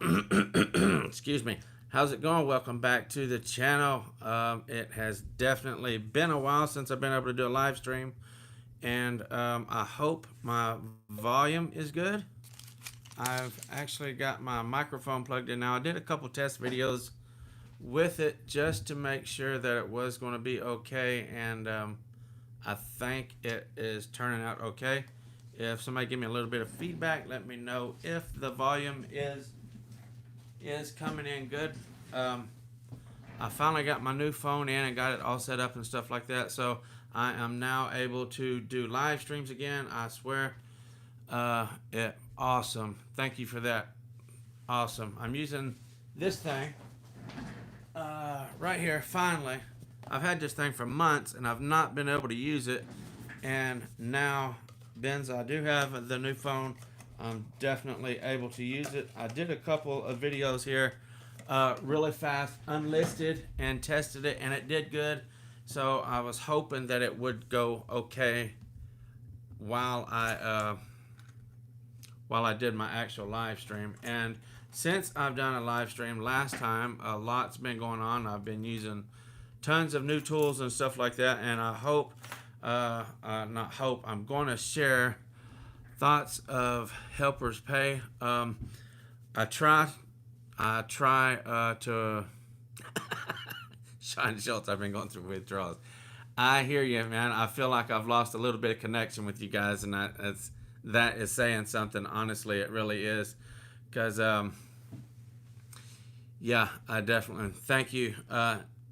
Excuse me. How's it going? Welcome back to the channel. It has definitely been a while since I've been able to do a live stream, and I hope my volume is good. I've actually got my microphone plugged in now. I did a couple test videos with it just to make sure that it was going to be okay, and I think it is turning out okay. If somebody give me a little bit of feedback, let me know if the volume is coming in good. Um, I finally got my new phone in and got it all set up and stuff like that. So I am now able to do live streams again. I swear, it awesome. Thank you for that. Awesome. I'm using this thing right here. Finally, I've had this thing for months and I've not been able to use it. And now, Benz, I do have the new phone. I'm definitely able to use it. I did a couple of videos here really fast, unlisted, and tested it, and it did good. So I was hoping that it would go okay while I did my actual live stream. And since I've done a live stream last time, a lot's been going on. I've been using tons of new tools and stuff like that, and I hope, not hope, I'm going to share thoughts of helpers pay. I try to Sean Schultz. I've been going through withdrawals. I hear you, man. I feel like I've lost a little bit of connection with you guys, and that is saying something. Honestly, it really is, because yeah, I definitely thank you,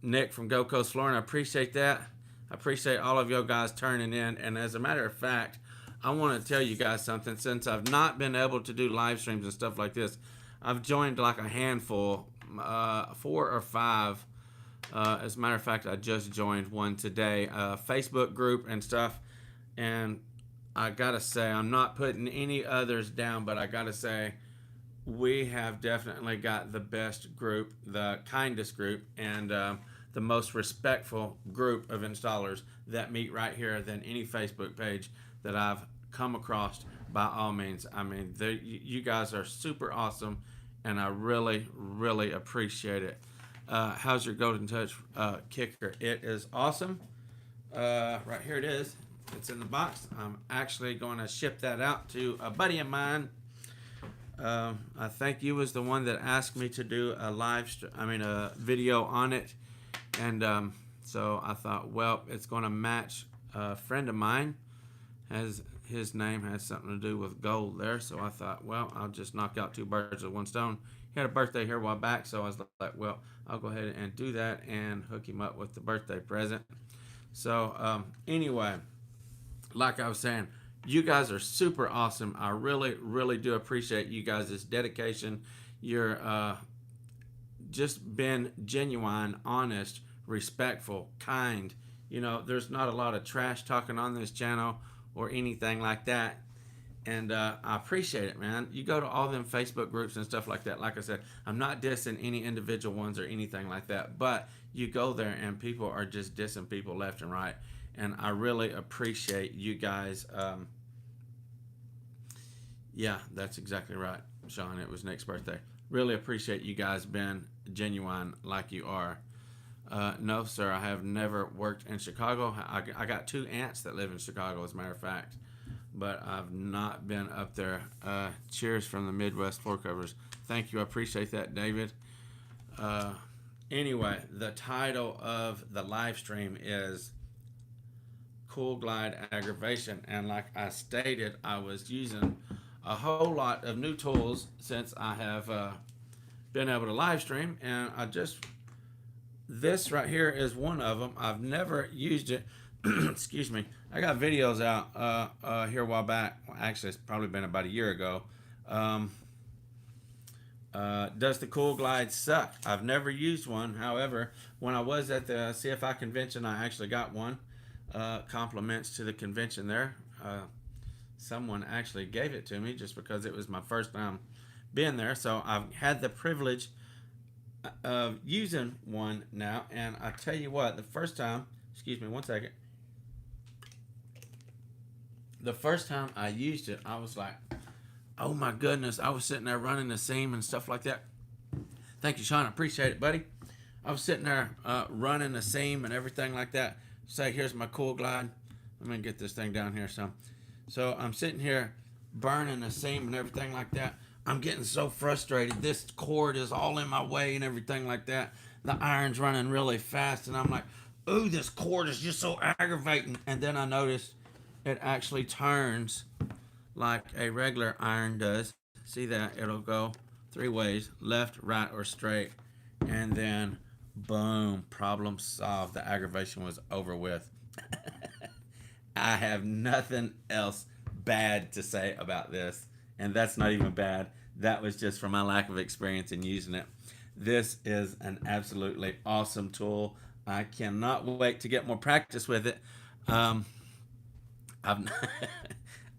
Nick from Go Coast, Florida. I appreciate that. I appreciate all of you guys turning in. And as a matter of fact, I want to tell you guys something. Since I've not been able to do live streams and stuff like this, I've joined like a handful, 4 or 5. As a matter of fact, I just joined one today, a Facebook group and stuff. And I gotta say, I'm not putting any others down, but I gotta say, we have definitely got the best group, the kindest group, and the most respectful group of installers that meet right here than any Facebook page that I've come across. By all means, I mean, you guys are super awesome, and I really, really appreciate it. How's your Golden Touch kicker? It is awesome. Right here it is. It's in the box. I'm actually going to ship that out to a buddy of mine. I think you was the one that asked me to do a video on it, and so I thought, well, it's going to match a friend of mine. His name has something to do with gold there, so I thought, well, I'll just knock out 2 birds with 1 stone. He had a birthday here a while back, so I was like, well, I'll go ahead and do that and hook him up with the birthday present. So anyway, like I was saying, you guys are super awesome. I really, really do appreciate you guys' dedication. You're just been genuine, honest, respectful, kind. You know, there's not a lot of trash talking on this channel or anything like that. And I appreciate it, man. You go to all them Facebook groups and stuff like that. Like I said, I'm not dissing any individual ones or anything like that. But you go there and people are just dissing people left and right. And I really appreciate you guys. Yeah, that's exactly right, Sean. It was Nick's birthday. Really appreciate you guys being genuine like you are. No, sir, I have never worked in Chicago. I got 2 aunts that live in Chicago, as a matter of fact, but I've not been up there. Cheers from the Midwest floor covers. Thank you. I appreciate that, David. Anyway, the title of the live stream is Kool Glide Aggravation, and like I stated, I was using a whole lot of new tools since I have been able to live stream, and this right here is one of them. I've never used it. Excuse me. I got videos out here a while back. Well, actually, it's probably been about a year ago. Does the Kool Glide suck? I've never used one. However, when I was at the CFI convention, I actually got one. Compliments to the convention there. Someone actually gave it to me just because it was my first time being there. So I've had the privilege of using one now, and I tell you what, the first time, excuse me 1 second, the first time I used it, I was like, Oh my goodness, I was sitting there running the seam and stuff like that. Thank you, Sean. I appreciate it, buddy. I was sitting there running the seam and everything like that. Say, here's my Kool glide. Let me get this thing down here some. So I'm sitting here burning the seam and everything like that. I'm getting so frustrated. This cord is all in my way and everything like that. The iron's running really fast, and I'm like, ooh, this cord is just so aggravating. And then I noticed it actually turns like a regular iron does. See that? It'll go 3 ways, left, right, or straight. And then, boom, problem solved. The aggravation was over with. I have nothing else bad to say about this. And that's not even bad. That was just from my lack of experience in using it. This is an absolutely awesome tool. I cannot wait to get more practice with it. I've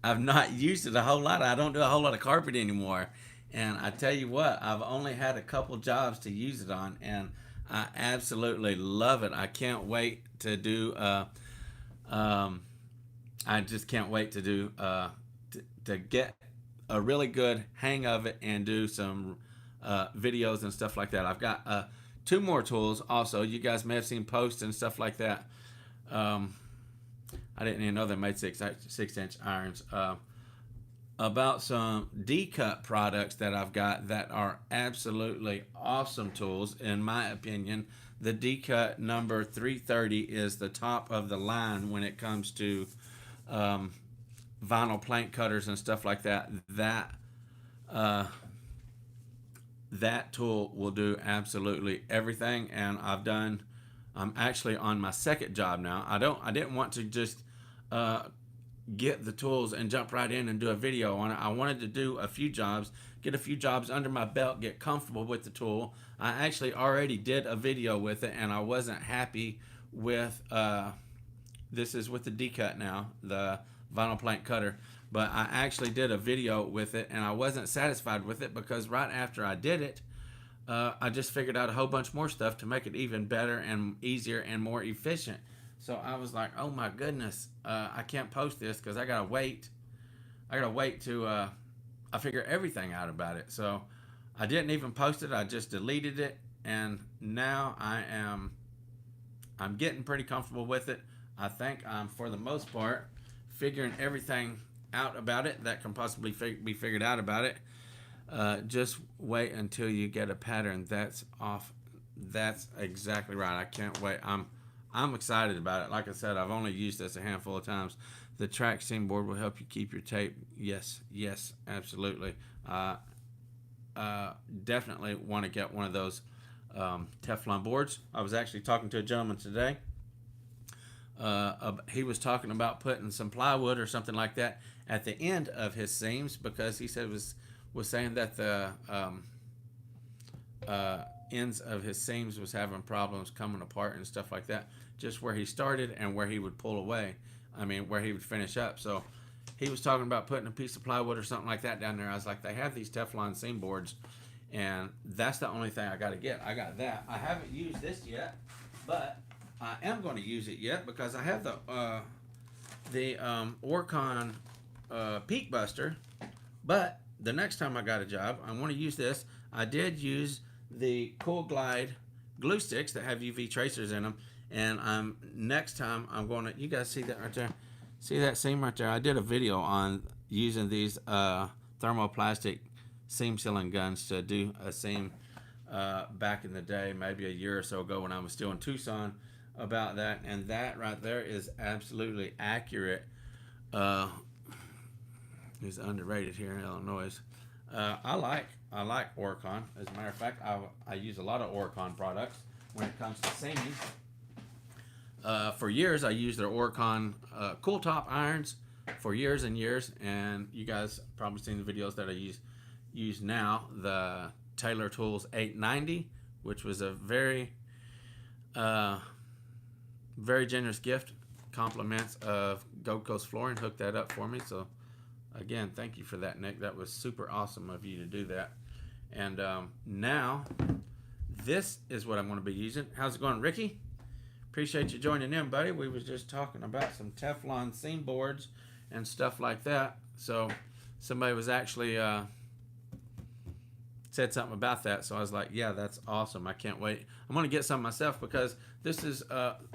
I've not used it a whole lot. I don't do a whole lot of carpet anymore. And I tell you what, I've only had a couple jobs to use it on, and I absolutely love it. I can't wait to do. I just can't wait to do to get a really good hang of it and do some videos and stuff like that. I've got 2 more tools also. You guys may have seen posts and stuff like that. I didn't even know they made 6-inch irons. About some D-cut products that I've got that are absolutely awesome tools. In my opinion, the D-cut number 330 is the top of the line when it comes to vinyl plank cutters and stuff like that. That tool will do absolutely everything, and I'm actually on my 2nd job now. I didn't want to just get the tools and jump right in and do a video on it. I wanted to do a few jobs, get a few jobs under my belt, get comfortable with the tool. I actually already did a video with it, and I wasn't happy with this is with the D-cut now, the vinyl plank cutter. But I actually did a video with it, and I wasn't satisfied with it because right after I did it, I just figured out a whole bunch more stuff to make it even better and easier and more efficient. So I was like, oh my goodness, I can't post this because I gotta wait. To I figure everything out about it. So I didn't even post it. I just deleted it, and now I'm getting pretty comfortable with it. I think I'm, for the most part, figuring everything out about it that can possibly be figured out about it. Just wait until you get a pattern. That's off. That's exactly right. I can't wait. I'm excited about it. Like I said, I've only used this a handful of times. The track seam board will help you keep your tape. Yes, absolutely. Definitely want to get one of those Teflon boards. I was actually talking to a gentleman today. He was talking about putting some plywood or something like that at the end of his seams because he said was saying that the ends of his seams was having problems coming apart and stuff like that, just where he started and where he would pull away. Where he would finish up. So he was talking about putting a piece of plywood or something like that down there. I was like, they have these Teflon seam boards, and that's the only thing I got to get. I got that. I haven't used this yet, but I am going to use it yet because I have the Orcon Peak Buster. But the next time I got a job, I want to use this. I did use the Kool Glide glue sticks that have UV tracers in them, and next time I'm going to. You guys see that right there? See that seam right there? I did a video on using these thermoplastic seam sealing guns to do a seam back in the day, maybe a year or so ago when I was still in Tucson, about that, and that right there is absolutely accurate. Is underrated here in Illinois. I like Orcon. As a matter of fact, I use a lot of Orcon products when it comes to seaming. For years, I used their Orcon Kool Top irons for years and years, and you guys probably seen the videos that I use now. The Taylor Tools 890, which was a very very generous gift. Compliments of Gold Coast Flooring hooked that up for me. So again, thank you for that, Nick. That was super awesome of you to do that. And now, this is what I'm going to be using. How's it going, Ricky? Appreciate you joining in, buddy. We was just talking about some Teflon seam boards and stuff like that. So somebody was actually said something about that. So I was like, yeah, that's awesome. I can't wait. I'm going to get some myself because this is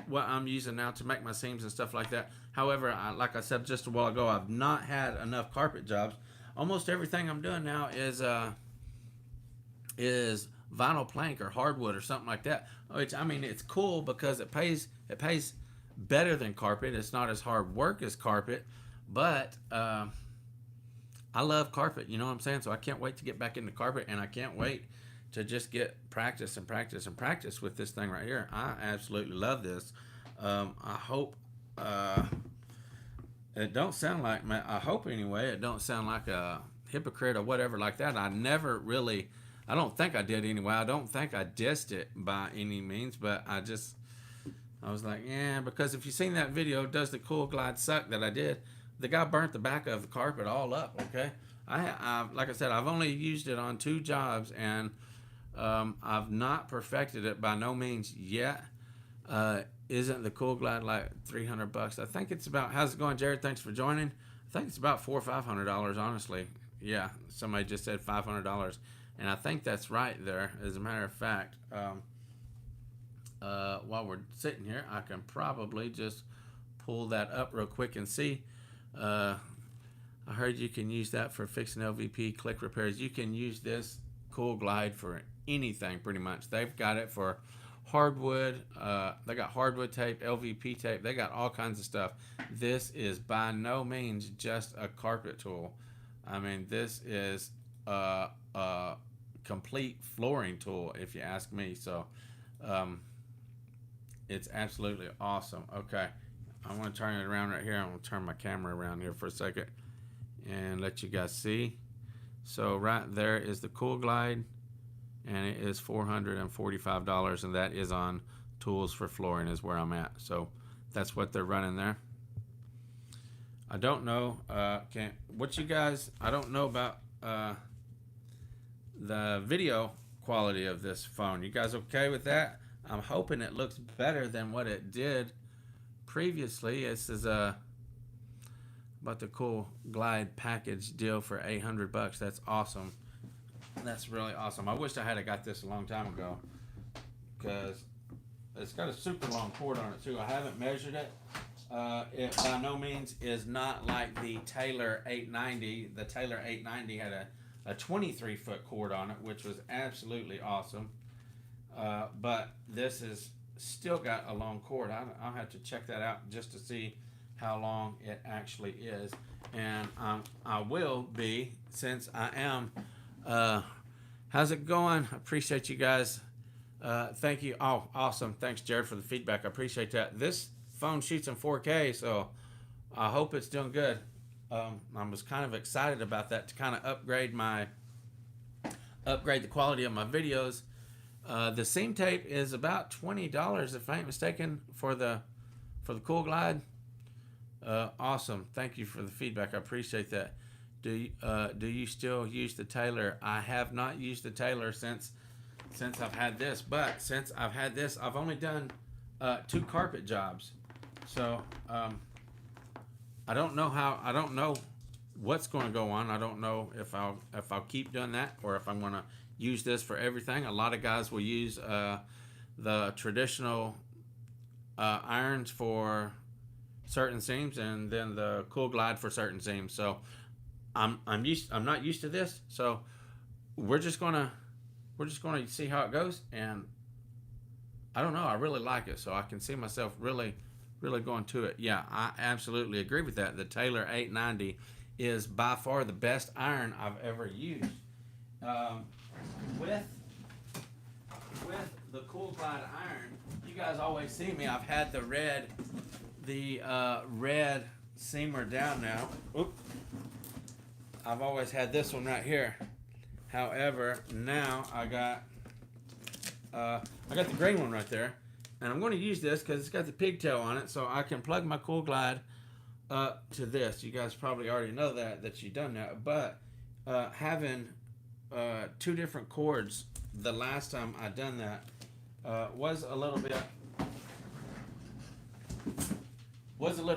what I'm using now to make my seams and stuff like that. However, like I said just a while ago, I've not had enough carpet jobs. Almost everything I'm doing now is vinyl plank or hardwood or something like that. Which, I mean, it's cool because it pays better than carpet. It's not as hard work as carpet, but I love carpet, you know what I'm saying? So I can't wait to get back into carpet, and I can't wait to just get practice and practice and practice with this thing right here. I absolutely love this. I hope it don't sound like, I hope anyway, it don't sound like a hypocrite or whatever like that. I never really, I don't think I did anyway. I don't think I dissed it by any means, but I was like, yeah, because if you've seen that video, Does the Kool Glide Suck, that I did, the guy burnt the back of the carpet all up, okay? I like I said, I've only used it on 2 jobs, and I've not perfected it by no means yet. Isn't the Kool Glide like $300? I think it's about, how's it going, Jared? Thanks for joining. I think it's about $400 or $500, honestly. Yeah, somebody just said $500, and I think that's right there. As a matter of fact, while we're sitting here, I can probably just pull that up real quick and see. I heard you can use that for fixing LVP click repairs. You can use this Kool Glide for anything pretty much. They've got it for hardwood. They got hardwood tape, LVP tape. They got all kinds of stuff. This is by no means just a carpet tool. I mean, this is a complete flooring tool, if you ask me. So it's absolutely awesome. Okay, I want to turn it around right here. I'm going to turn my camera around here for a second and let you guys see. So right there is the Kool Glide, and it is $445, and that is on Tools for Flooring is where I'm at. So that's what they're running there. I don't know what you guys, I don't know about the video quality of this phone. You guys okay with that? I'm hoping it looks better than what it did previously. This is about the Kool Glide package deal for $800. That's awesome. That's really awesome. I wish I had got this a long time ago, because it's got a super long cord on it too. I haven't measured it. It by no means is not like the Taylor 890. The Taylor 890 had a 23-foot cord on it, which was absolutely awesome. But this is still got a long cord. I'll have to check that out just to see how long it actually is. And I will be, since I am, how's it going? I appreciate you guys. Thank you. Oh, awesome. Thanks, Jared, for the feedback. I appreciate that. This phone shoots in 4K, so I hope it's doing good. I was kind of excited about that, to kind of upgrade the quality of my videos. The seam tape is about $20, if I ain't mistaken, for the Kool Glide. Awesome. Thank you for the feedback. I appreciate that. Do you still use the Taylor? I have not used the Taylor since I've had this, but since I've had this, I've only done 2 carpet jobs. So I don't know what's going to go on. I don't know if I'll keep doing that, or if I'm going to use this for everything. A lot of guys will use the traditional irons for certain seams, and then the Kool Glide for certain seams. So I'm not used to this. So we're just gonna see how it goes, and I don't know. I really like it, so I can see myself really going to it. Yeah, I absolutely agree with that. The Taylor 890 is by far the best iron I've ever used. With the Kool Glide iron, you guys always see me. I've had the red seamer down now. Oop. I've always had this one right here. However, now I got the green one right there, and I'm going to use this because it's got the pigtail on it, so I can plug my Kool Glide up to this. You guys probably already know that you've done that, but having 2 different cords the last time I done that was a little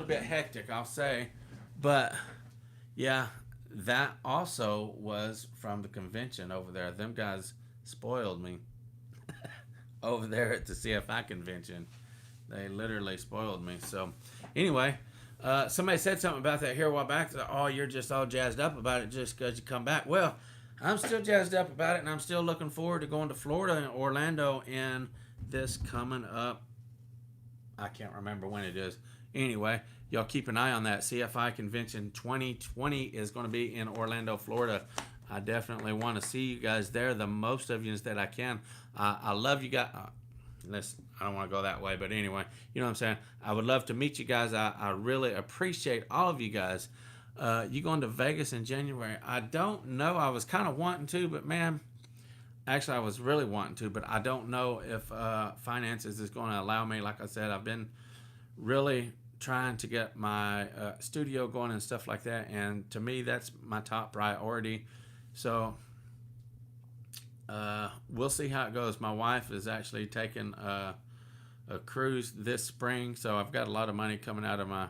bit hectic, I'll say. But yeah, that also was from the convention over there. Them guys spoiled me over there at the CFI convention. They literally spoiled me. So, anyway, somebody said something about that here a while back. That, oh, you're just all jazzed up about it just because you come back. Well, I'm still jazzed up about it, and I'm still looking forward to going to Florida and Orlando in this coming up. I can't remember when it is. Anyway, y'all keep an eye on that. CFI Convention 2020 is going to be in Orlando, Florida. I definitely want to see you guys there, the most of you that I can. I love you guys. I don't want to go that way, but anyway, you know what I'm saying? I would love to meet you guys. I really appreciate all of you guys. You going to Vegas in January? I don't know. I was kind of wanting to, but man, actually I was really wanting to, but I don't know if finances is going to allow me. Like I said, I've been really trying to get my studio going and stuff like that, and to me that's my top priority. So we'll see how it goes. My wife is actually taking a cruise this spring, so I've got a lot of money coming out of my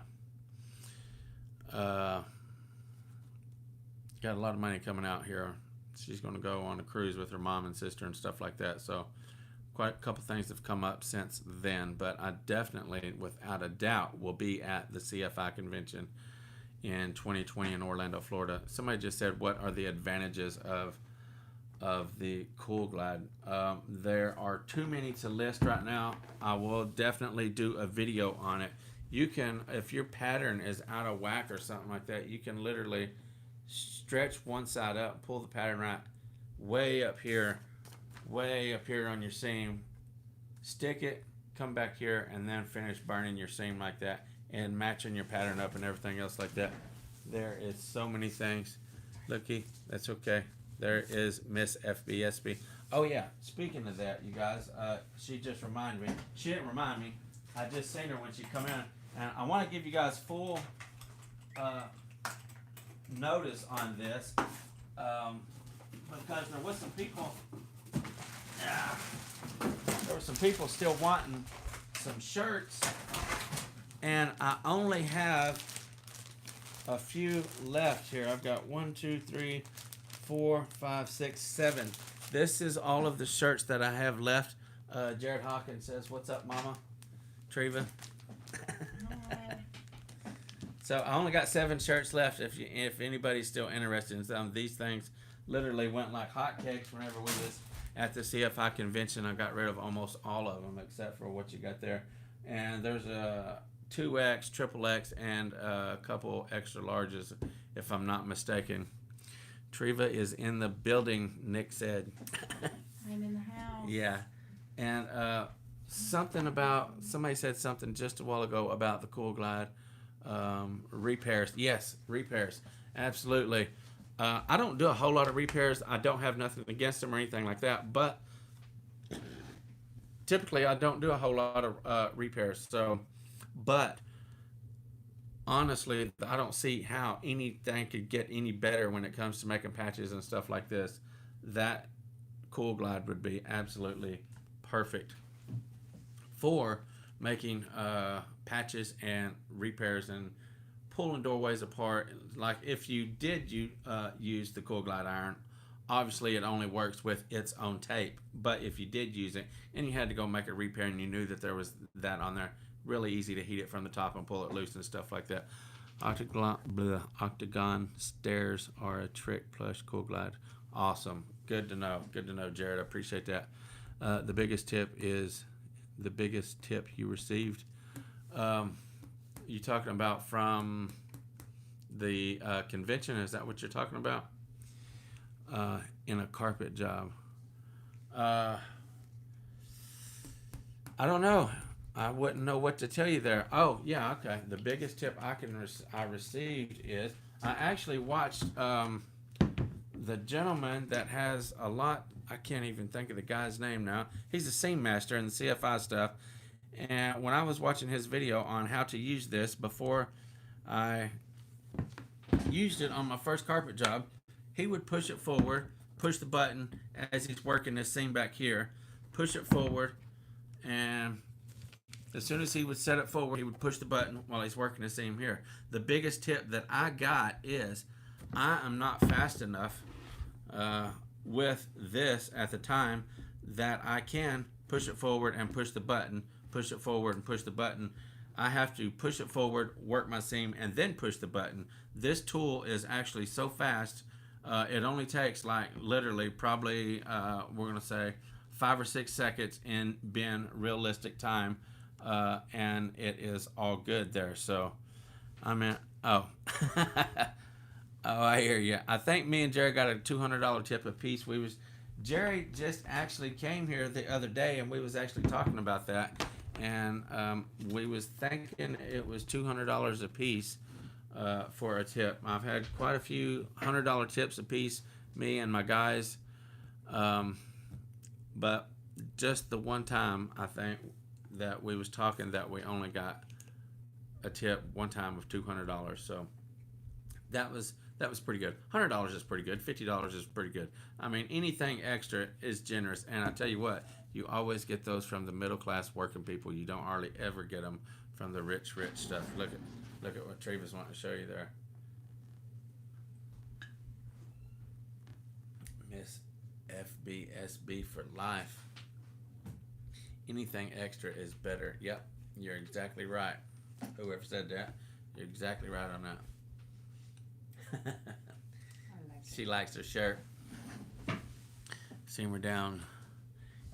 got a lot of money coming out here. She's going to go on a cruise with her mom and sister and stuff like that. So quite a couple things have come up since then, but I definitely, without a doubt, will be at the CFI convention in 2020 in Orlando, Florida. Somebody just said, what are the advantages of the Kool Glide? There are too many to list right now. I will definitely do a video on it. You can, if your pattern is out of whack or something like that, you can literally stretch one side up, pull the pattern right way up here on your seam, stick it, come back here, and then finish burning your seam like that and matching your pattern up and everything else like that. There is so many things. Looky, that's okay. There is Miss FBSB. Oh yeah, speaking of that, you guys, she just reminded me. She didn't remind me. I just seen her when she come in, and I want to give you guys full notice on this, because there was some people. There were some people still wanting some shirts, and I only have a few left here. I've got 1, 2, 3, 4, 5, 6, 7. This is all of the shirts that I have left. Jared Hawkins says, "What's up, Mama?" Treva. So I only got 7 shirts left. If anybody's still interested in some of these things, literally went like hotcakes whenever we was at the CFI convention. I got rid of almost all of them except for what you got there. And there's a 2X, triple X, and a couple extra larges, if I'm not mistaken. Treva is in the building, Nick said. I'm in the house. Yeah. And somebody said something just a while ago about the Kool Glide. Repairs. Yes, repairs. Absolutely. I don't do a whole lot of repairs. I don't have nothing against them or anything like that, but typically I don't do a whole lot of repairs. So, but honestly, I don't see how anything could get any better when it comes to making patches and stuff like this. That Kool Glide would be absolutely perfect for making patches and repairs and pulling doorways apart. Like if you did use the Kool Glide iron, obviously it only works with its own tape. But if you did use it and you had to go make a repair and you knew that there was that on there, really easy to heat it from the top and pull it loose and stuff like that. Octagon stairs are a trick plush Kool Glide. Awesome. Good to know. Good to know, Jared. I appreciate that. The biggest tip you received. You talking about from the convention? Is that what you're talking about? In a carpet job. I don't know. I wouldn't know what to tell you there. Oh, yeah, okay. The biggest tip I received is I actually watched the gentleman that has a lot. I can't even think of the guy's name now. He's a seam master in the CFI stuff. And when I was watching his video on how to use this before I used it on my first carpet job, he would push it forward, push the button as he's working this seam back here, push it forward, and as soon as he would set it forward, he would push the button while he's working the seam here. The biggest tip that I got is I am not fast enough with this at the time that I can push it forward and push the button, push it forward and push the button. I have to push it forward, work my seam, and then push the button. This tool is actually so fast. It only takes like literally probably we're gonna say 5 or 6 seconds in being realistic time, and it is all good there. So I mean, oh, oh, I hear you. I think me and Jerry got a $200 tip apiece. Jerry just actually came here the other day, and we was actually talking about that, and we was thinking it was $200 a piece for a tip. I've had quite a few $100 tips a piece, me and my guys, but just the one time I think that we was talking that we only got a tip one time of $200. So that was pretty good. $100 is pretty good. $50 is pretty good. I mean, anything extra is generous. And I tell you what, you always get those from the middle class working people. You don't hardly ever get them from the rich stuff. Look at what Treva's wanting to show you there. Miss FBSB for life. Anything extra is better. Yep, you're exactly right. Whoever said that, you're exactly right on that. She likes her shirt. Simmer down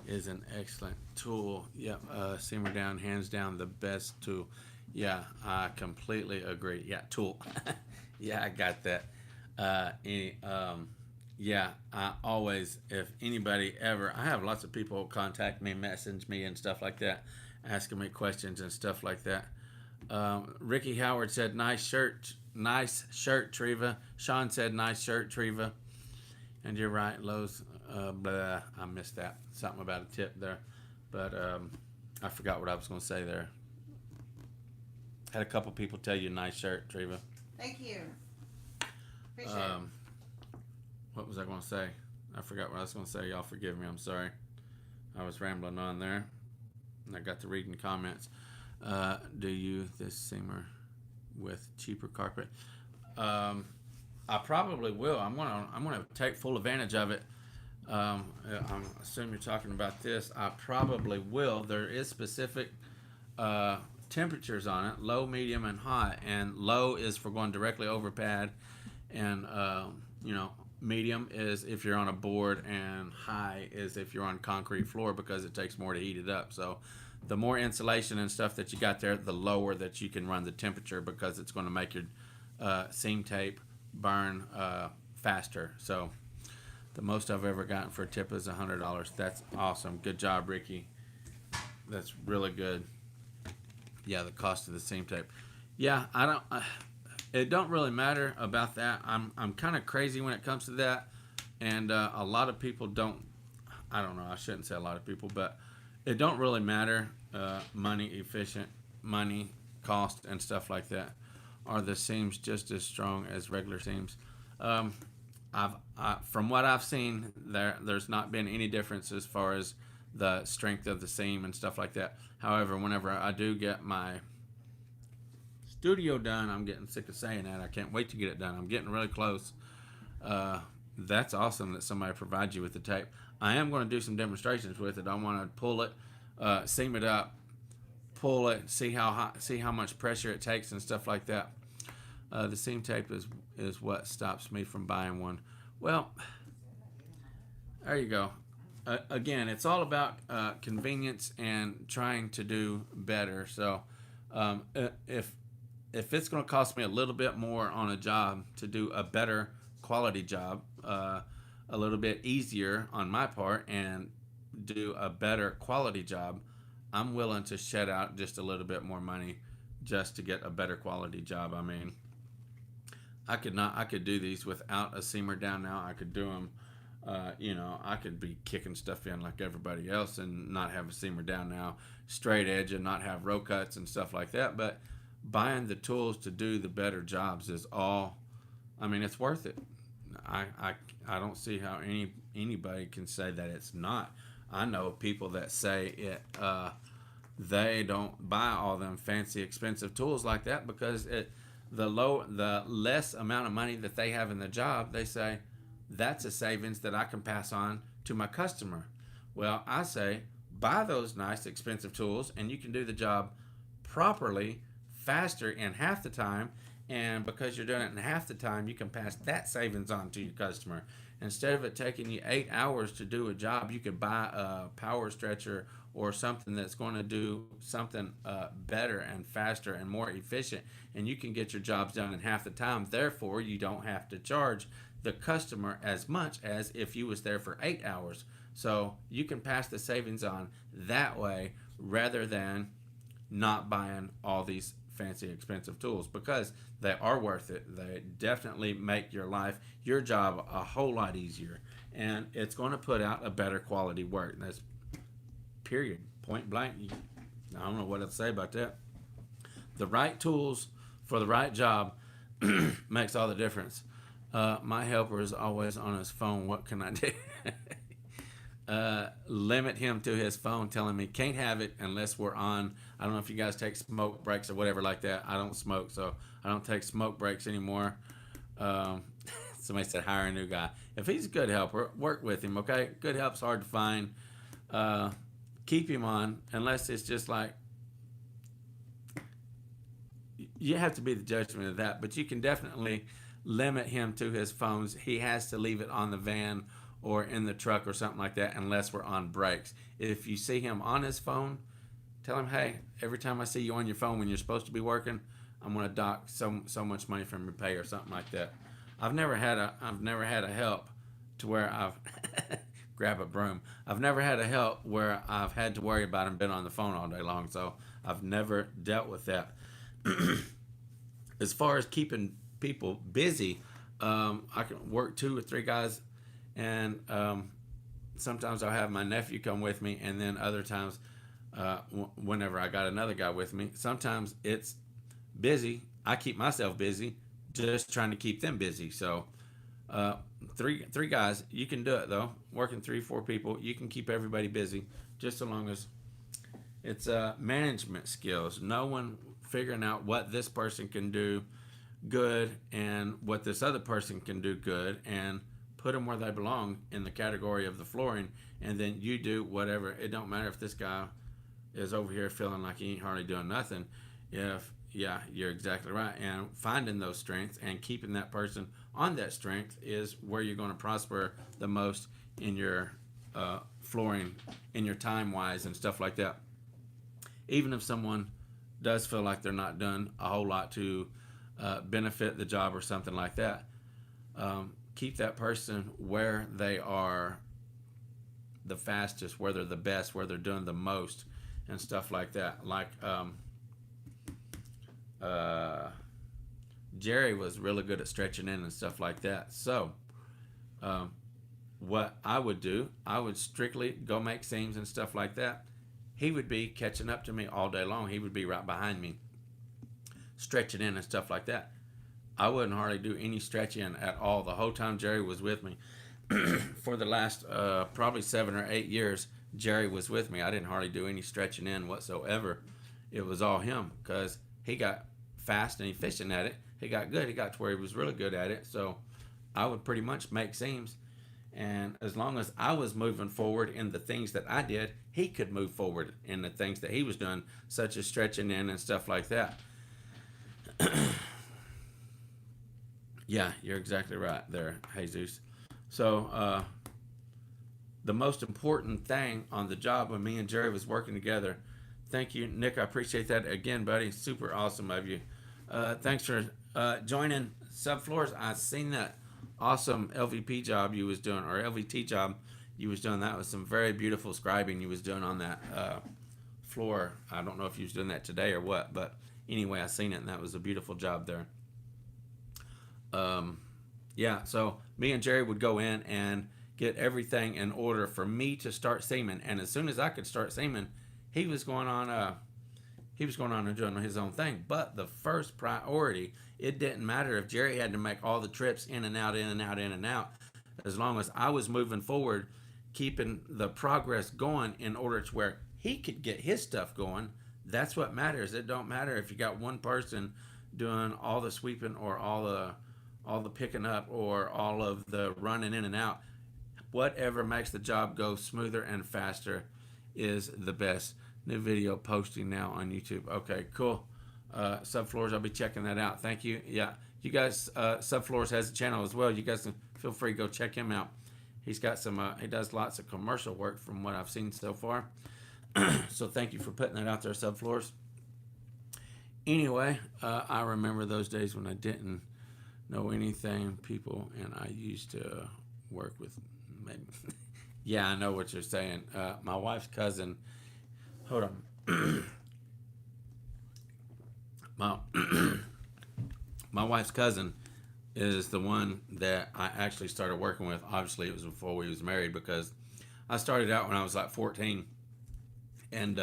is an excellent tool. Yep, simmer down, hands down, the best tool. Yeah, I completely agree. Yeah, tool. Yeah, I got that. Yeah, I always, if anybody ever, I have lots of people contact me, message me, and stuff like that, asking me questions and stuff like that. Ricky Howard said, nice shirt, Treva. Sean said, nice shirt, Treva. And you're right, Lowe's, blah, I missed that. Something about a tip there. But I forgot what I was going to say there. Had a couple people tell you, nice shirt, Treva. Thank you. Appreciate it. What was I going to say? I forgot what I was going to say. Y'all forgive me. I'm sorry. I was rambling on there. And I got to reading comments. Do you this seamer with cheaper carpet? I probably will. I'm gonna take full advantage of it. I assume you're talking about this. I probably will. There is specific temperatures on it: low, medium, and high. And low is for going directly over pad, and medium is if you're on a board, and high is if you're on concrete floor because it takes more to heat it up. So the more insulation and stuff that you got there, the lower that you can run the temperature because it's going to make your seam tape burn faster. So the most I've ever gotten for a tip is $100. That's awesome. Good job, Ricky. That's really good. Yeah, the cost of the seam tape. Yeah, it don't really matter about that. I'm kind of crazy when it comes to that, and a lot of people don't. I don't know. I shouldn't say a lot of people, but it don't really matter. Money efficient, money cost, and stuff like that. Are the seams just as strong as regular seams? From what I've seen, there's not been any difference as far as the strength of the seam and stuff like that. However, whenever I do get my studio done, I'm getting sick of saying that. I can't wait to get it done. I'm getting really close. That's awesome that somebody provides you with the tape. I am going to do some demonstrations with it. I want to pull it, seam it up, pull it, see how much pressure it takes and stuff like that. The seam tape is what stops me from buying one. Well, there you go. Again, it's all about convenience and trying to do better. So if it's going to cost me a little bit more on a job to do a better quality job, a little bit easier on my part, and do a better quality job, I'm willing to shed out just a little bit more money just to get a better quality job. I mean, I could do these without a seamer down now. I could do them, I could be kicking stuff in like everybody else and not have a seamer down now, straight edge, and not have row cuts and stuff like that. But buying the tools to do the better jobs is all, I mean, it's worth it. I don't see how anybody can say that it's not. I know people that say it, they don't buy all them fancy expensive tools like that because the less amount of money that they have in the job, they say that's a savings that I can pass on to my customer. Well, I say buy those nice expensive tools and you can do the job properly, faster in half the time, and because you're doing it in half the time, you can pass that savings on to your customer. Instead of it taking you 8 hours to do a job, you could buy a power stretcher or something that's going to do something better and faster and more efficient, and you can get your jobs done in half the time. Therefore, you don't have to charge the customer as much as if you was there for 8 hours. So you can pass the savings on that way rather than not buying all these fancy expensive tools, because they are worth it. They definitely make your life, your job, a whole lot easier, and it's going to put out a better quality work. That's period, point blank. I don't know what to say about that. The right tools for the right job makes all the difference. My helper is always on his phone. What can I do? Limit him to his phone, telling me can't have it unless we're on. I don't know if you guys take smoke breaks or whatever like that. I don't smoke, so I don't take smoke breaks anymore. Somebody said hire a new guy. If he's a good helper, work with him, okay? Good help's hard to find. Keep him on unless it's just like, you have to be the judgment of that, but you can definitely limit him to his phones. He has to leave it on the van or in the truck or something like that unless we're on breaks. If you see him on his phone, tell him, hey, every time I see you on your phone when you're supposed to be working, I'm going to dock so much money from your pay or something like that. I've never had a help to where I've grab a broom. I've never had a help where I've had to worry about him being on the phone all day long, so I've never dealt with that. As far as keeping people busy, I can work 2 or 3 guys, and sometimes I'll have my nephew come with me, and then other times, whenever I got another guy with me, sometimes it's busy. I keep myself busy, just trying to keep them busy. So, three guys, you can do it though. Working 3-4 people, you can keep everybody busy, just so long as it's management skills. No one figuring out what this person can do good and what this other person can do good, and put them where they belong in the category of the flooring, and then you do whatever. It don't matter if this guy is over here feeling like he ain't hardly doing nothing. Yeah, you're exactly right. And finding those strengths and keeping that person on that strength is where you're going to prosper the most in your flooring, in your time wise and stuff like that. Even if someone does feel like they're not done a whole lot to benefit the job or something like that, keep that person where they are the fastest, where they're the best, where they're doing the most and stuff like that. Like Jerry was really good at stretching in and stuff like that. So what I would do, I would strictly go make seams and stuff like that. He would be catching up to me all day long. He would be right behind me, stretching in and stuff like that. I wouldn't hardly do any stretching at all the whole time Jerry was with me. For the last probably 7 or 8 years, Jerry was with me. I didn't hardly do any stretching in whatsoever. It was all him, because he got fast and efficient at it. He got good. He got to where he was really good at it. So I would pretty much make seams. And as long as I was moving forward in the things that I did, he could move forward in the things that he was doing, such as stretching in and stuff like that. Yeah, you're exactly right there, Jesus. So the most important thing on the job when me and Jerry was working together, thank you, Nick. I appreciate that again, buddy. Super awesome of you. Thanks for joining Subfloors. I seen that awesome LVP job you was doing, or LVT job you was doing. That was some very beautiful scribing you was doing on that floor. I don't know if you was doing that today or what, but anyway, I seen it, and that was a beautiful job there. Yeah, so me and Jerry would go in and get everything in order for me to start seaming, and as soon as I could start seaming, he was going on and doing his own thing. But the first priority, it didn't matter if Jerry had to make all the trips in and out, in and out, in and out, as long as I was moving forward, keeping the progress going in order to where he could get his stuff going. That's what matters. It don't matter if you got one person doing all the sweeping or all the picking up or all of the running in and out. Whatever makes the job go smoother and faster is the best. New video posting now on YouTube. Okay, cool. Subfloors, I'll be checking that out. Thank you. Yeah, you guys, Subfloors has a channel as well. You guys can feel free to go check him out. He's got some, he does lots of commercial work from what I've seen so far. So thank you for putting that out there, Subfloors. Anyway, I remember those days when I didn't know anything, people, and I used to work with maybe. Yeah, I know what you're saying. My wife's cousin, hold on. My wife's cousin is the one that I actually started working with. Obviously, it was before we was married because I started out when I was like 14, and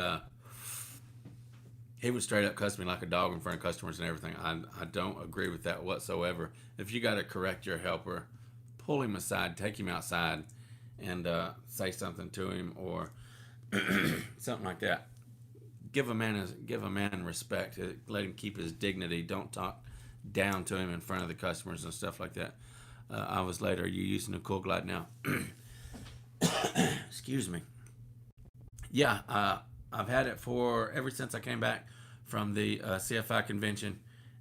he would straight up cuss me like a dog in front of customers and everything. I don't agree with that whatsoever. If you got to correct your helper, pull him aside, take him outside, and say something to him or something like that. Give a man respect. Let him keep his dignity. Don't talk down to him in front of the customers and stuff like that. Hours later, are you using the Kool Glide now? Excuse me. Yeah, I've had it for ever since I came back from the CFI convention,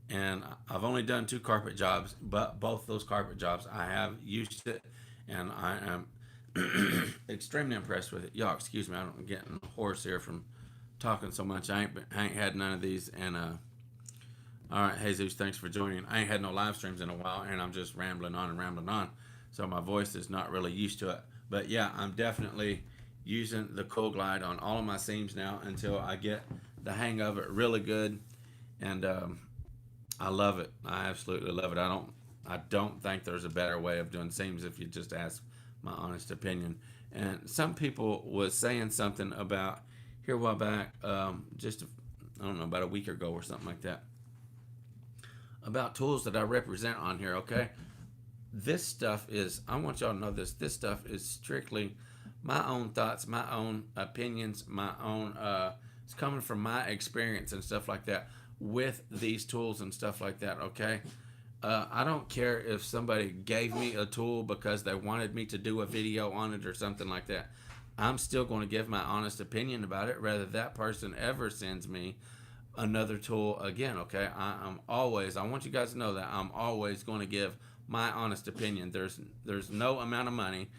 and I've only done 2 carpet jobs, but both those carpet jobs I have used it, and I am extremely impressed with it. Y'all, excuse me, I'm getting hoarse here from talking so much. I ain't had none of these, and all right, Jesus, thanks for joining. I ain't had no live streams in a while, and I'm just rambling on, so my voice is not really used to it. But yeah, I'm definitely using the Kool Glide on all of my seams now until I get the hang of it really good, and I love it. I absolutely love it. I don't think there's a better way of doing seams if you just ask my honest opinion. And some people was saying something about here a while back, I don't know, about a week ago or something like that, about tools that I represent on here. Okay, this stuff is, I want y'all to know this stuff is strictly my own thoughts, my own opinions, my own it's coming from my experience and stuff like that with these tools and stuff like that. Okay, I don't care if somebody gave me a tool because they wanted me to do a video on it or something like that. I'm still going to give my honest opinion about it, whether that person ever sends me another tool again. Okay, I want you guys to know that I'm always going to give my honest opinion. There's no amount of money,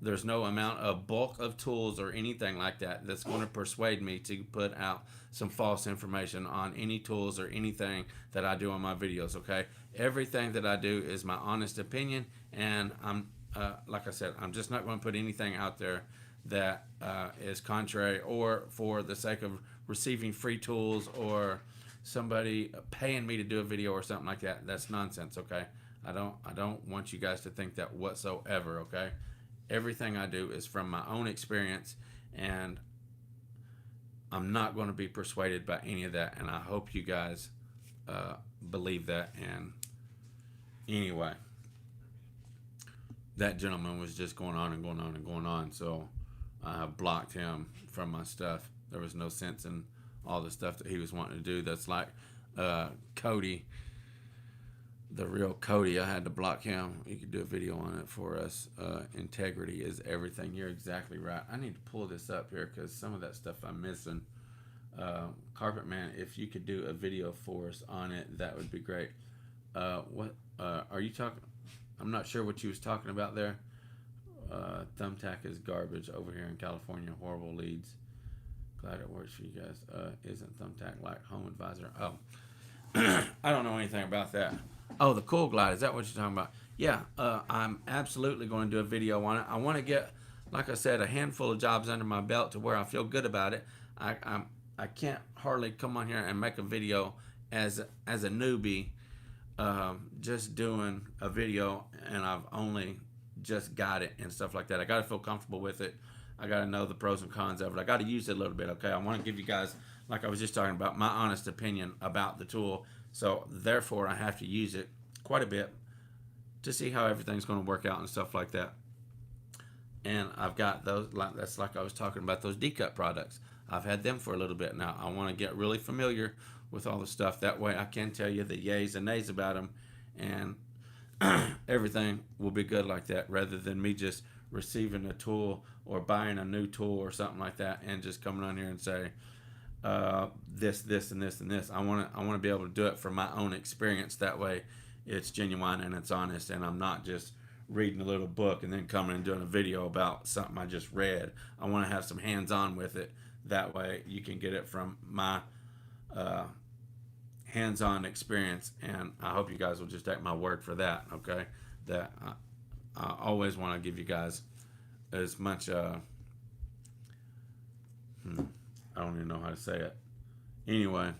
there's no amount of bulk of tools or anything like that that's going to persuade me to put out some false information on any tools or anything that I do on my videos. Okay, everything that I do is my honest opinion, and I'm like I said, I'm just not going to put anything out there that is contrary or for the sake of receiving free tools or somebody paying me to do a video or something like that. That's nonsense. Okay, I don't want you guys to think that whatsoever. Okay, everything I do is from my own experience, and I'm not going to be persuaded by any of that, and I hope you guys believe that. And anyway, that gentleman was just going on and going on and going on, so I blocked him from my stuff. There was no sense in all the stuff that he was wanting to do. That's like Cody, the real Cody. I had to block him. You could do a video on it for us. Integrity is everything. You're exactly right. I need to pull this up here because some of that stuff I'm missing. Carpet Man, if you could do a video for us on it, that would be great. What are you talking? I'm not sure what you was talking about there. Thumbtack is garbage over here in California. Horrible leads. Glad it works for you guys. Isn't Thumbtack like Home Advisor? Oh, I don't know anything about that. Oh, the Kool Glide. Is that what you're talking about? Yeah, I'm absolutely going to do a video on it. I want to get, like I said, a handful of jobs under my belt to where I feel good about it. I can't hardly come on here and make a video as a newbie, just doing a video, and I've only just got it and stuff like that. I got to feel comfortable with it. I got to know the pros and cons of it. I got to use it a little bit. Okay, I want to give you guys, like I was just talking about, my honest opinion about the tool. So therefore, I have to use it quite a bit to see how everything's going to work out and stuff like that. And I've got those, that's like I was talking about, those D-Cut products. I've had them for a little bit now. I want to get really familiar with all the stuff. That way I can tell you the yays and nays about them, and everything will be good like that, rather than me just receiving a tool or buying a new tool or something like that and just coming on here and say this and this and this. I want to be able to do it from my own experience. That way it's genuine and it's honest, and I'm not just reading a little book and then coming and doing a video about something I just read. I want to have some hands-on with it. That way you can get it from my hands-on experience, and I hope you guys will just take my word for that. Okay, that I always want to give you guys as much I don't even know how to say it. Anyway,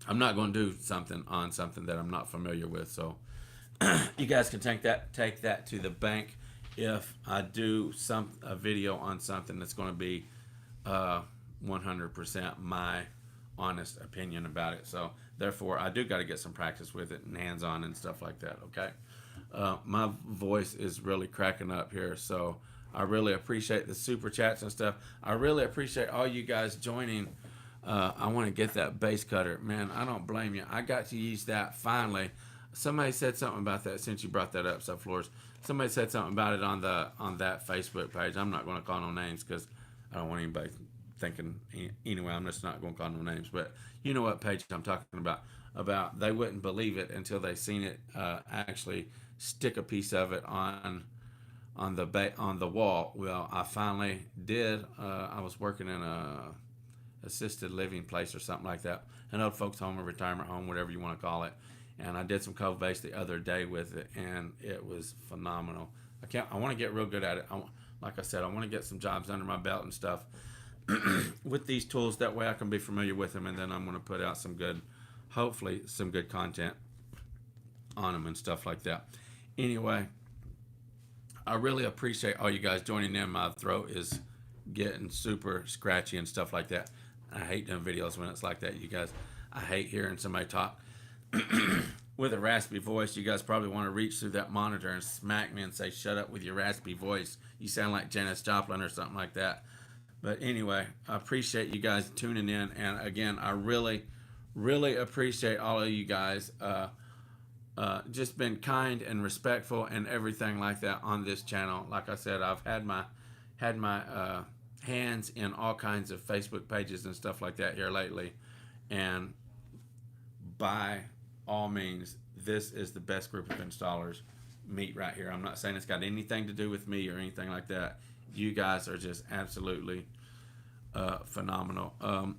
I'm not going to do something on something that I'm not familiar with, so you guys can take that to the bank if I do a video on something that's going to be 100% my honest opinion about it. So therefore, I do got to get some practice with it and hands-on and stuff like that. Okay, my voice is really cracking up here, so I really appreciate the super chats and stuff. I really appreciate all you guys joining. I want to get that base cutter, man. I don't blame you. I got to use that finally. Somebody said something about that since you brought that up, Subfloors. Somebody said something about it on that Facebook page. I'm not going to call no names because I don't want anybody thinking. Anyway, I'm just not going to call no names. But you know what page I'm talking about. About they wouldn't believe it until they seen it actually stick a piece of it on the wall. Well, I finally did. I was working in a assisted living place or something like that, an old folks home or retirement home, whatever you want to call it. And I did some cold base the other day with it, and it was phenomenal. I want to get real good at it. Like I said, I want to get some jobs under my belt and stuff with these tools. That way I can be familiar with them, and then I'm going to put out hopefully some good content on them and stuff like that. Anyway, I really appreciate all you guys joining in. My throat is getting super scratchy and stuff like that. I hate doing videos when it's like that, you guys. I hate hearing somebody talk with a raspy voice. You guys probably want to reach through that monitor and smack me and say, "Shut up with your raspy voice. You sound like Janis Joplin," or something like that. But anyway, I appreciate you guys tuning in. And again, I really, really appreciate all of you guys. Just been kind and respectful and everything like that on this channel. Like I said, I've had my hands in all kinds of Facebook pages and stuff like that here lately. And by all means, this is the best group of installers meet right here. I'm not saying it's got anything to do with me or anything like that. You guys are just absolutely phenomenal.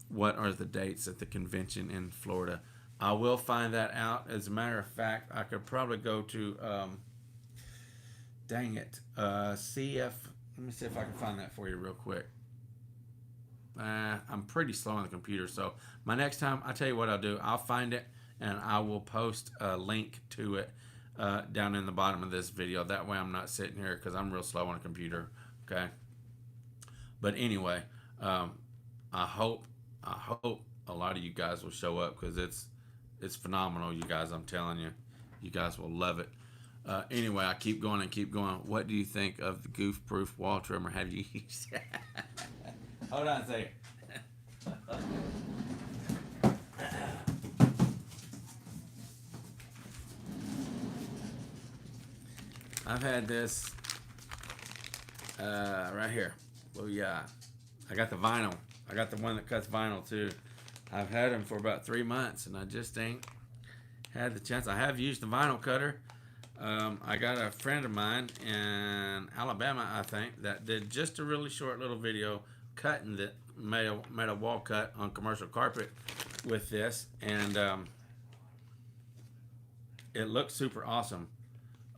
What are the dates at the convention in Florida? I will find that out. As a matter of fact, I could probably go to let me see if I can find that for you real quick. I'm pretty slow on the computer, so my next time, I tell you what I'll do. I'll find it and I will post a link to it down in the bottom of this video. That way I'm not sitting here because I'm real slow on a computer. Okay. But anyway, I hope a lot of you guys will show up because it's phenomenal, you guys. I'm telling you, you guys will love it. Anyway, I keep going and keep going. What do you think of the goof-proof wall trimmer? Have you used it? Hold on a second. I've had this right here. Oh yeah, I got the vinyl. I got the one that cuts vinyl too. I've had them for about 3 months, and I just ain't had the chance. I have used the vinyl cutter. I got a friend of mine in Alabama, I think, that did just a really short little video cutting that, made a wall cut on commercial carpet with this, and it looked super awesome.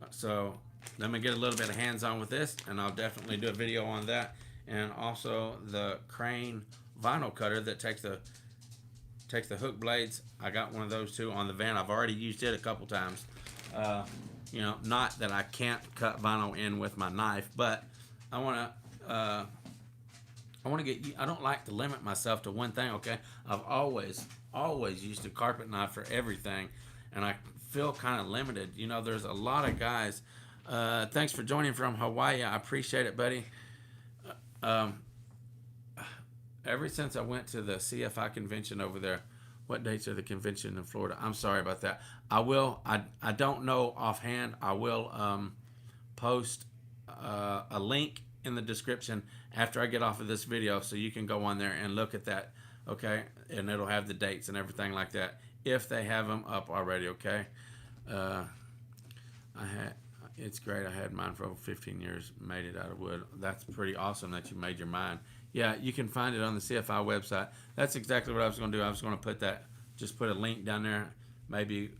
So let me get a little bit of hands-on with this, and I'll definitely do a video on that. And also the Crane vinyl cutter that takes the hook blades. I got one of those too on the van. I've already used it a couple times. You know, not that I can't cut vinyl in with my knife, but I want to get. I don't like to limit myself to one thing. Okay, I've always used a carpet knife for everything, and I feel kind of limited. You know, there's a lot of guys Thanks for joining from Hawaii. I appreciate it, buddy. Um, ever since I went to the CFI convention over there, what dates are the convention in Florida? I'm sorry about that. I will. I don't know offhand. I will post a link in the description after I get off of this video, so you can go on there and look at that. Okay, and it'll have the dates and everything like that if they have them up already. Okay. I had. It's great. I had mine for over 15 years. Made it out of wood. That's pretty awesome that you made your mine. Yeah, you can find it on the CFI website. That's exactly what I was going to do. I was going to put that, just put a link down there, maybe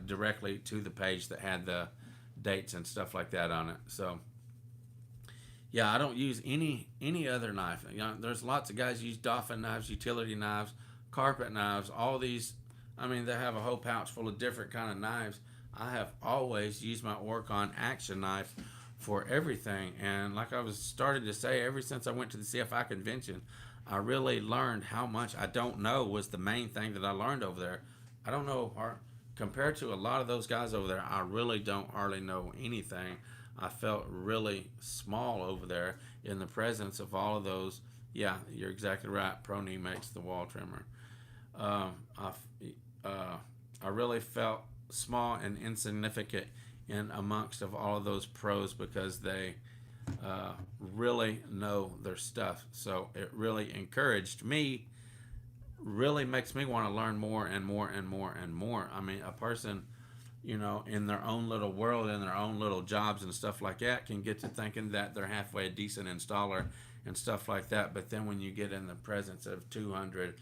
directly to the page that had the dates and stuff like that on it. So, yeah, I don't use any other knife. You know, there's lots of guys use dolphin knives, utility knives, carpet knives, all these. I mean, they have a whole pouch full of different kind of knives. I have always used my Orcon action knife for everything. And like I was started to say, ever since I went to the CFI convention, I really learned how much I don't know was the main thing that I learned over there. I don't know, compared to a lot of those guys over there, I really don't hardly know anything. I felt really small over there in the presence of all of those. Yeah, you're exactly right. Pro Knee makes the wall trimmer. I really felt small and insignificant in amongst of all of those pros because they really know their stuff. So it really encouraged me, really makes me want to learn more and more and more and more. I mean, a person, you know, in their own little world, in their own little jobs and stuff like that, can get to thinking that they're halfway a decent installer and stuff like that. But then when you get in the presence of 200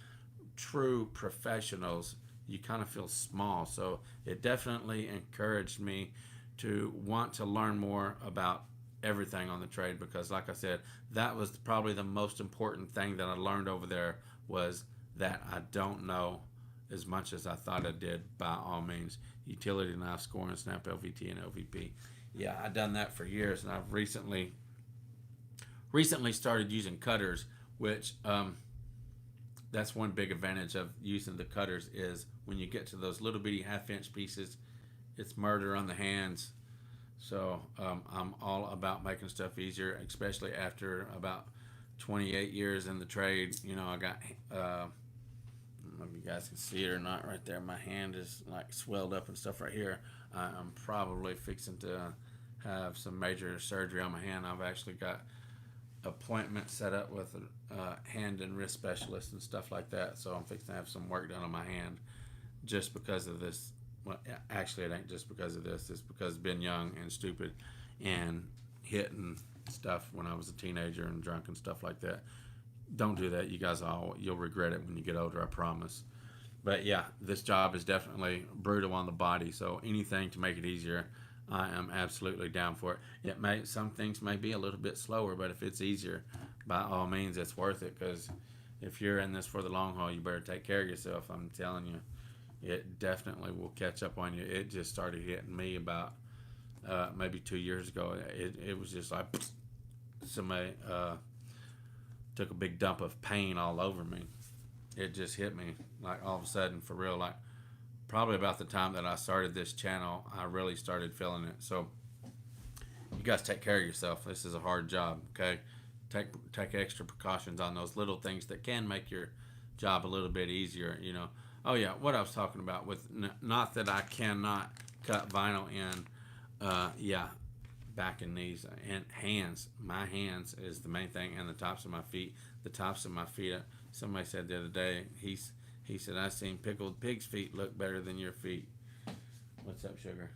true professionals, you kind of feel small. So it definitely encouraged me to want to learn more about everything on the trade because, like I said, that was probably the most important thing that I learned over there was that I don't know as much as I thought I did by all means. Utility knife, scoring, snap, LVT, and LVP. Yeah, I've done that for years, and I've recently started using cutters, which that's one big advantage of using the cutters is when you get to those little bitty half-inch pieces, it's murder on the hands. So I'm all about making stuff easier, especially after about 28 years in the trade. You know, I got, I don't know if you guys can see it or not right there. My hand is like swelled up and stuff right here. I'm probably fixing to have some major surgery on my hand. I've actually got appointment set up with a hand and wrist specialist and stuff like that. So I'm fixing to have some work done on my hand just because of this. Well, actually, it ain't just because of this. It's because I've been young and stupid and hitting stuff when I was a teenager and drunk and stuff like that. Don't do that. You guys you'll regret it when you get older, I promise. But yeah, this job is definitely brutal on the body. So anything to make it easier, I am absolutely down for it. Some things may be a little bit slower, but if it's easier, by all means, it's worth it. Because if you're in this for the long haul, you better take care of yourself. I'm telling you, it definitely will catch up on you. It just started hitting me about maybe 2 years ago. It was just like somebody took a big dump of pain all over me. It just hit me like all of a sudden for real, like probably about the time that I started this channel, I really started feeling it. So you guys take care of yourself. This is a hard job, okay? Take extra precautions on those little things that can make your job a little bit easier, you know. Oh yeah, what I was talking about with not that I cannot cut vinyl in, yeah, back and knees and hands. My hands is the main thing, and the tops of my feet. The tops of my feet. Somebody said the other day, he said, I seen pickled pig's feet look better than your feet. What's up, sugar?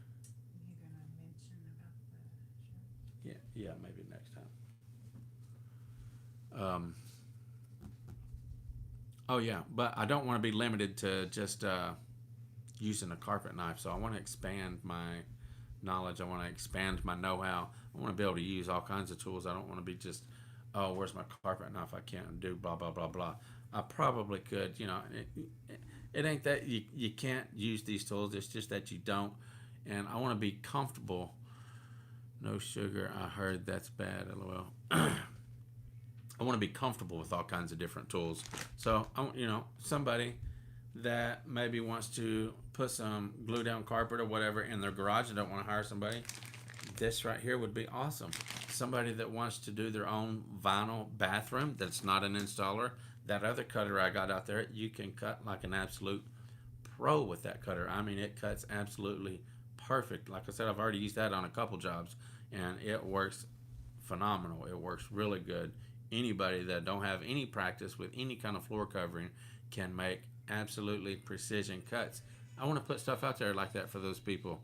You're gonna mention about the shirt? Yeah, maybe next time. Oh yeah, but I don't want to be limited to just using a carpet knife. So I want to expand my knowledge. I want to expand my know-how. I want to be able to use all kinds of tools. I don't want to be just, oh, where's my carpet knife? I can't do blah blah blah blah. I probably could, you know. It ain't that you can't use these tools. It's just that you don't. And I want to be comfortable. No sugar. I heard that's bad. LOL. I want to be comfortable with all kinds of different tools. So, you know, somebody that maybe wants to put some glue down carpet or whatever in their garage and don't want to hire somebody, this right here would be awesome. Somebody that wants to do their own vinyl bathroom that's not an installer, that other cutter I got out there, you can cut like an absolute pro with that cutter. I mean, it cuts absolutely perfect. Like I said, I've already used that on a couple jobs, and it works phenomenal. It works really good. Anybody that don't have any practice with any kind of floor covering can make absolutely precision cuts. I want to put stuff out there like that for those people.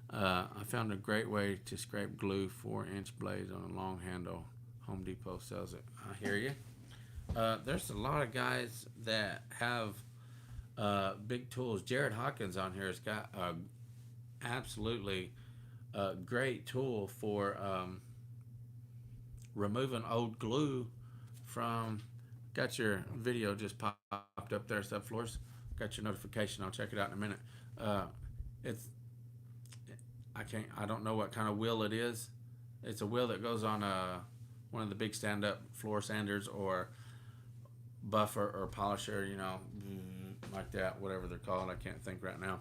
I found a great way to scrape glue 4-inch blades on a long handle. Home Depot sells it. I hear you. There's a lot of guys that have big tools. Jared Hawkins on here has got a absolutely great tool for removing old glue from. Got your video just popped up there, subfloors. Got your notification. I'll check it out in a minute. I don't know what kind of wheel it is. It's a wheel that goes on one of the big stand-up floor sanders or buffer or polisher, you know, like that, whatever they're called. I can't think right now.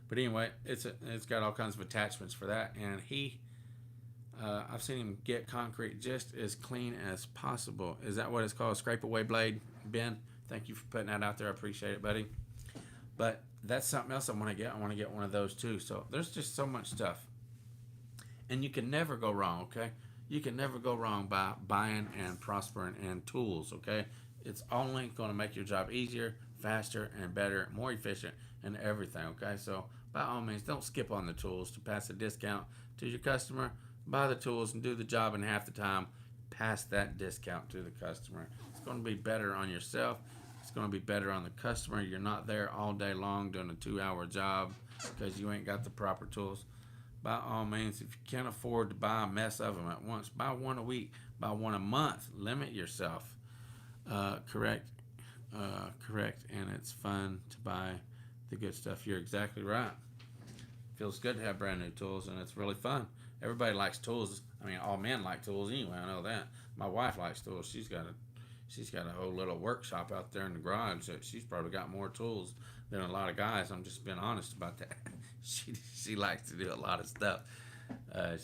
But anyway, it's got all kinds of attachments for that, and I've seen him get concrete just as clean as possible. Is that what it's called? Scrape away blade, Ben? Thank you for putting that out there. I appreciate it, buddy. But that's something else I want to get. I want to get one of those too. So there's just so much stuff. And you can never go wrong, okay? You can never go wrong by buying and prospering and tools, okay? It's only going to make your job easier, faster, and better, more efficient, and everything, okay? So by all means, don't skip on the tools to pass a discount to your customer. Buy the tools and do the job in half the time. Pass that discount to the customer. It's going to be better on yourself. It's going to be better on the customer. You're not there all day long doing a 2-hour job because you ain't got the proper tools. By all means, if you can't afford to buy a mess of them at once, buy one a week, buy one a month. Limit yourself. Correct. And it's fun to buy the good stuff. You're exactly right. Feels good to have brand new tools, and it's really fun. Everybody likes tools. I mean, all men like tools anyway. I know that. My wife likes tools. She's got a whole little workshop out there in the garage that she's probably got more tools than a lot of guys. I'm just being honest about that. She likes to do a lot of stuff.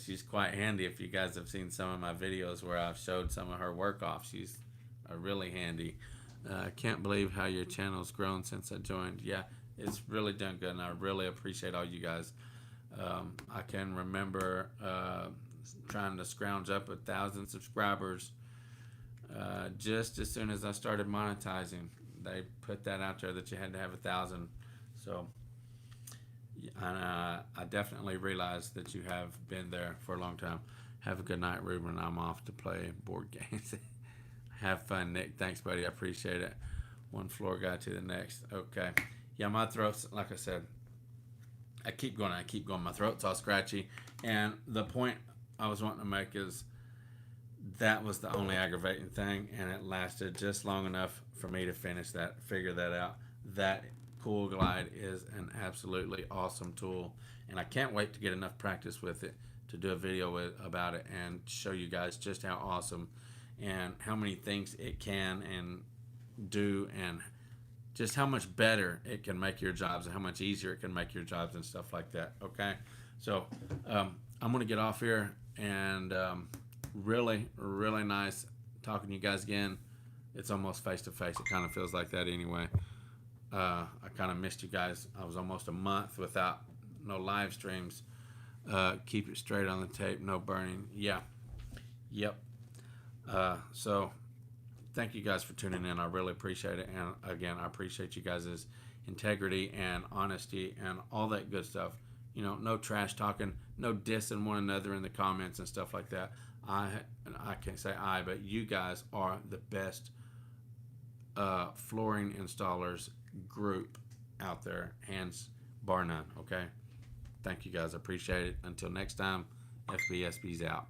She's quite handy. If you guys have seen some of my videos where I've showed some of her work off, she's really handy. I can't believe how your channel's grown since I joined. Yeah, it's really done good, and I really appreciate all you guys. I can remember trying to scrounge up 1,000 subscribers just as soon as I started monetizing. They put that out there that you had to have 1,000. So I definitely realized that you have been there for a long time. Have a good night, Ruben. I'm off to play board games. Have fun, Nick. Thanks, buddy. I appreciate it. One floor guy to the next. Okay. Yeah, my throat's, like I said, I keep going. My throat's all scratchy. And the point I was wanting to make is that was the only aggravating thing, and it lasted just long enough for me to figure that out. That Kool Glide is an absolutely awesome tool, and I can't wait to get enough practice with it to do a video about it and show you guys just how awesome and how many things it can and do, and just how much better it can make your jobs and how much easier it can make your jobs and stuff like that. Okay, so I'm gonna get off here, and really nice talking to you guys again. It's almost face to face. It kind of feels like that anyway. I kind of missed you guys. I was almost a month without no live streams. Keep it straight on the tape, no burning. Yeah, yep. So thank you guys for tuning in. I really appreciate it. And again, I appreciate you guys' integrity and honesty and all that good stuff. You know, no trash talking, no dissing one another in the comments and stuff like that. I can't say but you guys are the best flooring installers group out there, hands bar none. Okay, thank you guys. I appreciate it. Until next time, FBSB's out.